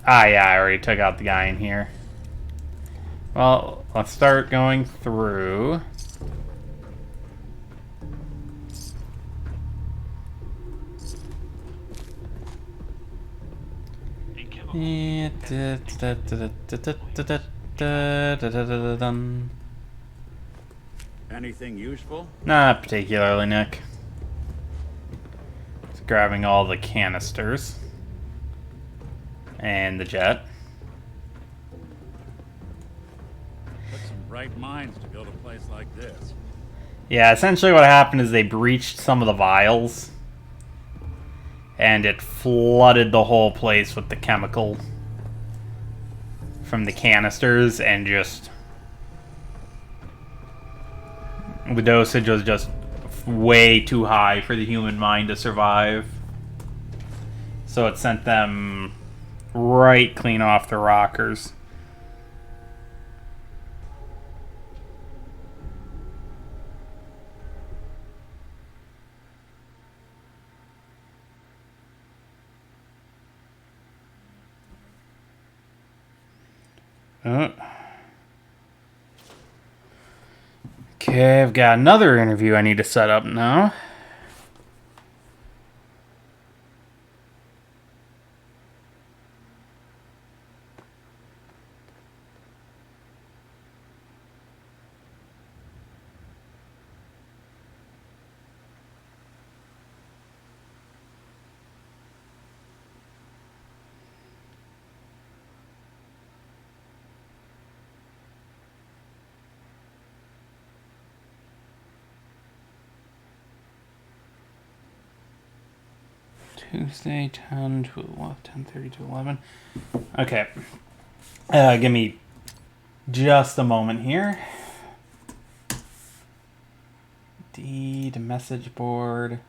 Ah, yeah, I already took out the guy in here. Well, let's start going through. Anything useful? Not particularly, Nick. Just grabbing all the canisters. And the jet. Took some bright minds to build a place like this. Yeah, essentially what happened is they breached some of the vials. And it flooded the whole place with the chemical from the canisters, and just... the dosage was just way too high for the human mind to survive. So it sent them right clean off the rockers. Okay, I've got another interview I need to set up now. Tuesday, 10 to 11, 10:30 to 11. Okay. Give me just a moment here. D to message board.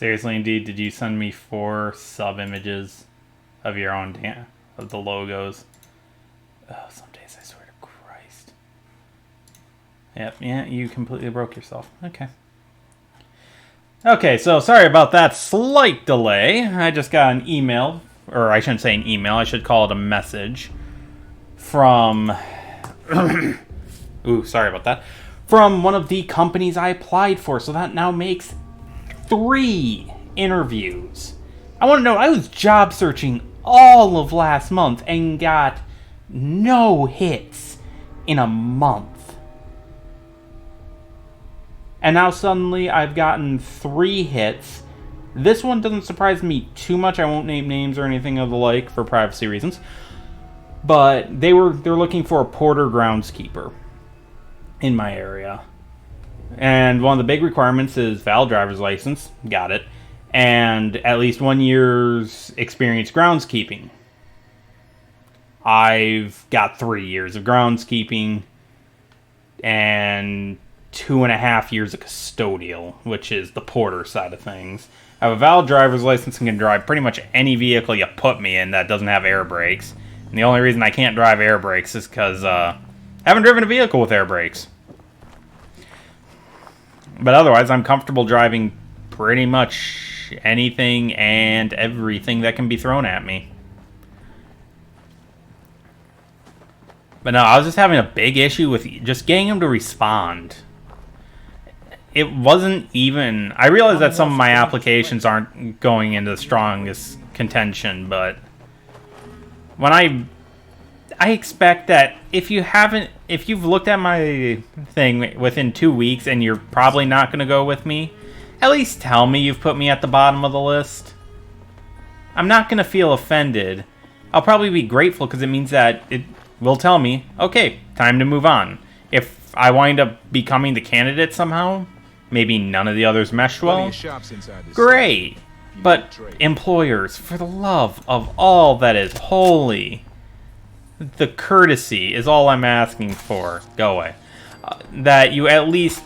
Seriously, indeed, did you send me 4 sub-images of your own of the logos? Oh, some days I swear to Christ. Yep, yeah, you completely broke yourself. Okay. Okay, so sorry about that slight delay. I just got an email, or I shouldn't say an email, I should call it a message from... Ooh, sorry about that. From one of the companies I applied for, so that now makes 3 interviews. I want to know, I was job searching all of last month and got no hits in a month. And now suddenly I've gotten 3 hits. This one doesn't surprise me too much. I won't name names or anything of the like for privacy reasons. But they're looking for a porter groundskeeper in my area. And one of the big requirements is valid driver's license. Got it. And at least 1 year's experience groundskeeping. I've got 3 years of groundskeeping and 2.5 years of custodial, which is the porter side of things. I have a valid driver's license and can drive pretty much any vehicle you put me in that doesn't have air brakes. And the only reason I can't drive air brakes is because I haven't driven a vehicle with air brakes. But otherwise, I'm comfortable driving pretty much anything and everything that can be thrown at me. But no, I was just having a big issue with just getting him to respond. It wasn't even... I realize that some of my applications aren't going into the strongest contention, but when I expect that if you've looked at my thing within 2 weeks and you're probably not going to go with me, at least tell me you've put me at the bottom of the list. I'm not going to feel offended. I'll probably be grateful because it means that it will tell me, okay, time to move on. If I wind up becoming the candidate somehow, maybe none of the others mesh well, great. But employers, for the love of all that is holy, the courtesy is all I'm asking for. Go away. That you at least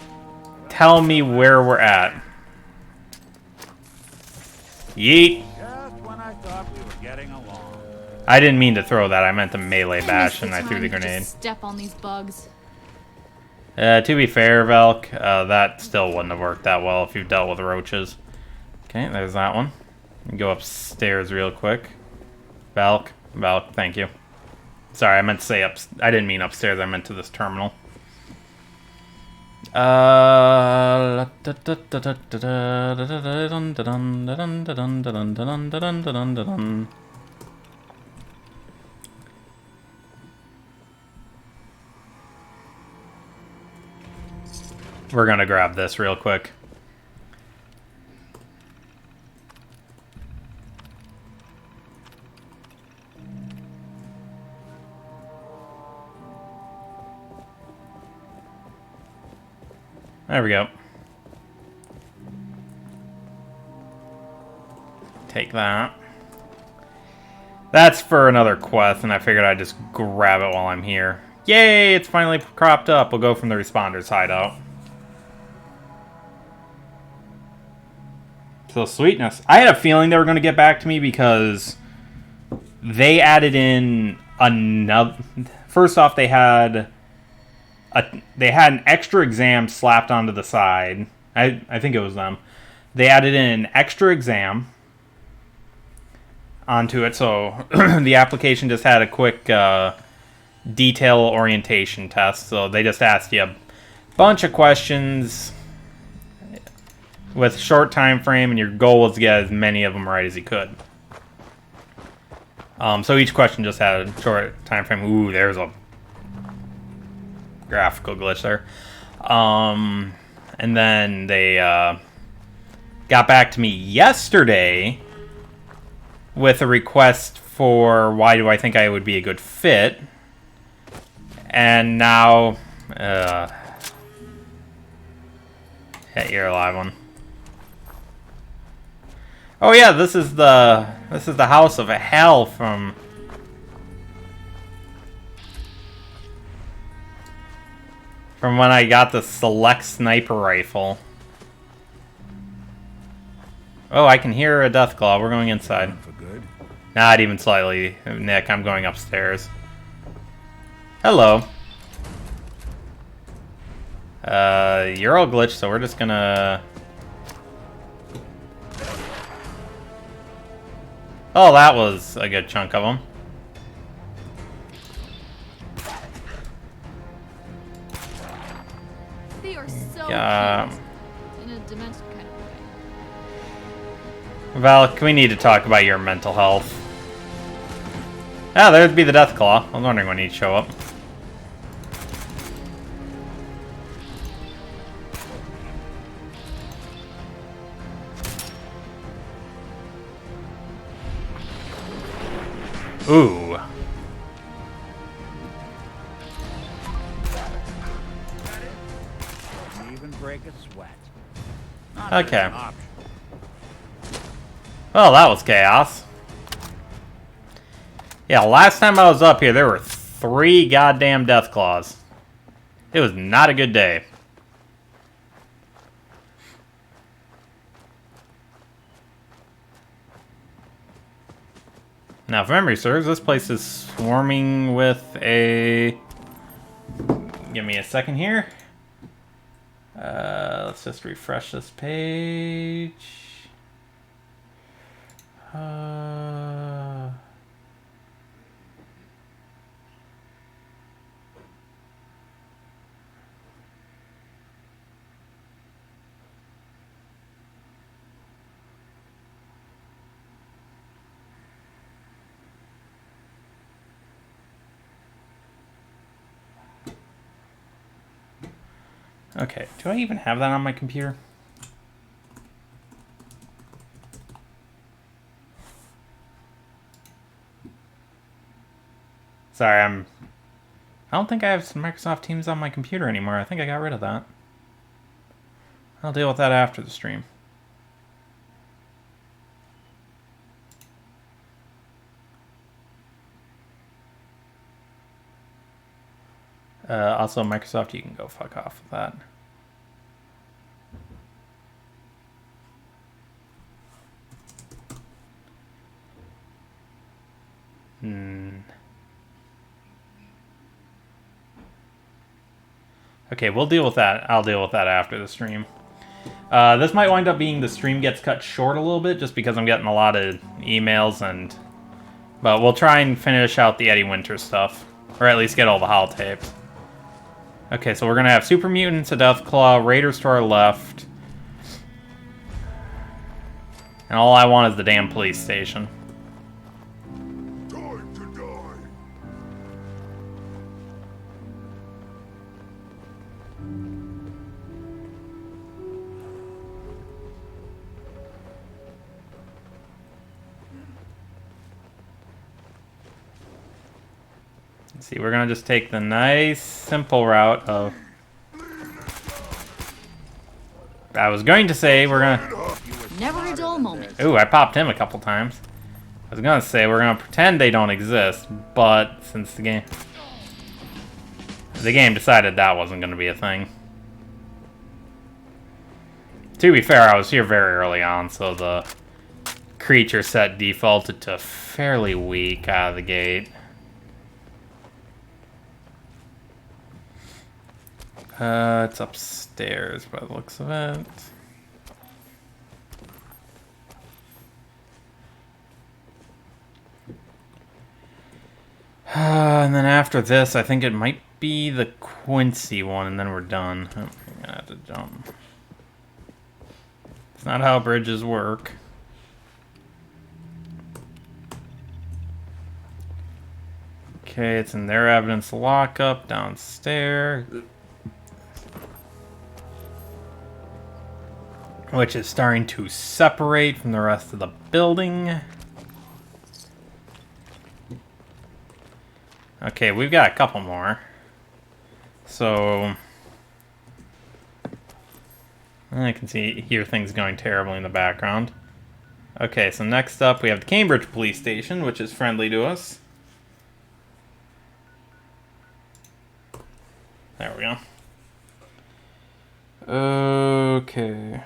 tell me where we're at. Yeet. Just when I thought we were getting along. I didn't mean to throw that. I meant to melee bash, and I threw the Time to grenade. just step on these bugs. To be fair, Velk, that still wouldn't have worked that well if you've dealt with roaches. Okay, there's that one. Go upstairs real quick. Velk, thank you. Sorry, I meant to say I didn't mean upstairs. I meant to this terminal. We're gonna grab this real quick. There we go. Take that. That's for another quest, and I figured I'd just grab it while I'm here. Yay, it's finally cropped up. We'll go from the responders hideout. So sweetness. I had a feeling they were going to get back to me because they added in another... First off, they had an extra exam slapped onto the side. I think it was them. They added in an extra exam onto it, so the application just had a quick detail orientation test. So they just asked you a bunch of questions with short time frame, and your goal was to get as many of them right as you could. So each question just had a short time frame. Ooh, there's a graphical glitch there. And then they got back to me yesterday with a request for why do I think I would be a good fit. And now... hey, you're a live one. Oh yeah, this is the house of hell from when I got the select sniper rifle. Oh, I can hear a Deathclaw. We're going inside. For good. Not even slightly, Nick. I'm going upstairs. Hello. You're all glitched, so we're just gonna... Oh, that was a good chunk of them. They are so Yeah. cute. In a demented kind of way. Val, we need to talk about your mental health. Ah, there'd be the Deathclaw. I was wondering when he'd show up. Ooh. Even break a sweat. Not Okay. an option. Well, that was chaos. Yeah, last time I was up here, there were 3 goddamn Deathclaws. It was not a good day. Now, if memory serves, this place is swarming with a... Give me a second here. Let's just refresh this page. Okay, do I even have that on my computer? Sorry, I don't think I have Microsoft Teams on my computer anymore. I think I got rid of that. I'll deal with that after the stream. Also, Microsoft, you can go fuck off with that. Okay, we'll deal with that. I'll deal with that after the stream. This might wind up being the stream gets cut short a little bit, just because I'm getting a lot of emails but we'll try and finish out the Eddie Winter stuff. Or at least get all the holotapes. Okay, so we're gonna have Super Mutants, a Deathclaw, Raiders to our left. And all I want is the damn police station. Time to die. Let's see, we're gonna just take the nice, simple route of... I was going to say we're gonna... Never a dull moment. Ooh, I popped him a couple times. I was gonna say we're gonna pretend they don't exist, but since the game decided that wasn't gonna be a thing. To be fair, I was here very early on, so the creature set defaulted to fairly weak out of the gate. It's upstairs by the looks of it. And then after this, I think it might be the Quincy one, and then we're done. Oh, I'm gonna have to jump. It's not how bridges work. Okay, it's in their evidence lockup downstairs. Which is starting to separate from the rest of the building. Okay, we've got a couple more. So I can hear things going terribly in the background. Okay, so next up we have the Cambridge Police Station, which is friendly to us. There we go. Okay.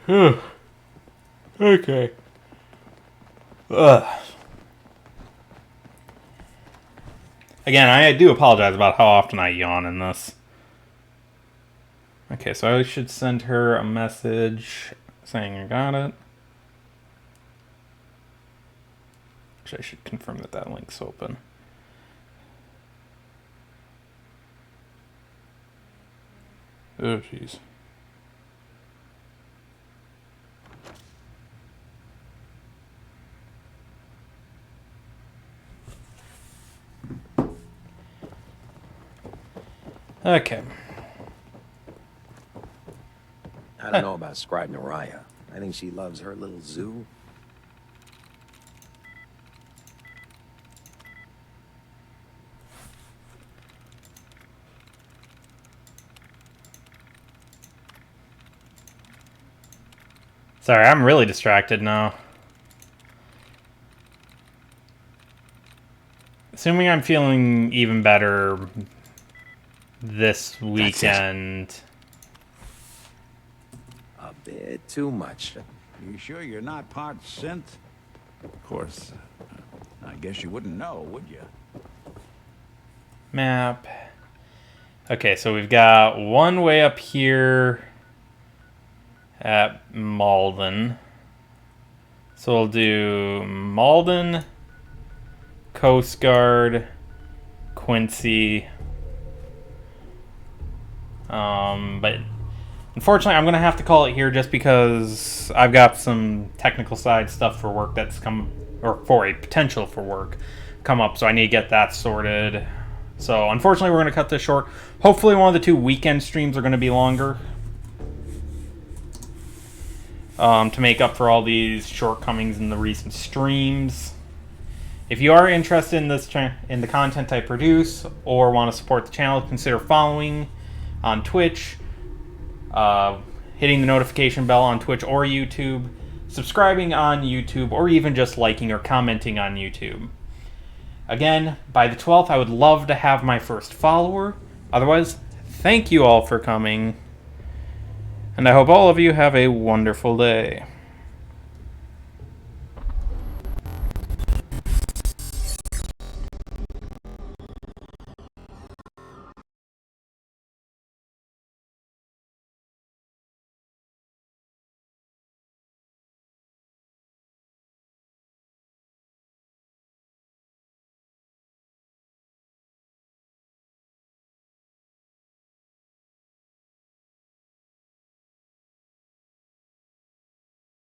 Okay. Ugh. Again, I do apologize about how often I yawn in this. Okay, so I should send her a message saying I got it. Actually, I should confirm that that link's open. Oh, jeez. Okay. I don't know about Scribe Naraya. I think she loves her little zoo. Sorry, I'm really distracted now. Assuming I'm feeling even better this weekend. A bit too much. You sure you're not part synth? Of course, I guess you wouldn't know, would you? Map. Okay, so we've got one way up here at Malden. So we'll do Malden, Coast Guard, Quincy. But unfortunately, I'm going to have to call it here just because I've got some technical side stuff for work that's come, or for a potential for work come up, so I need to get that sorted. So unfortunately, we're going to cut this short. Hopefully, one of the 2 weekend streams are going to be longer to make up for all these shortcomings in the recent streams. If you are interested in this in the content I produce or want to support the channel, consider following on Twitch, hitting the notification bell on Twitch or YouTube, subscribing on YouTube, or even just liking or commenting on YouTube. Again, by the 12th, I would love to have my first follower. Otherwise, thank you all for coming, and I hope all of you have a wonderful day.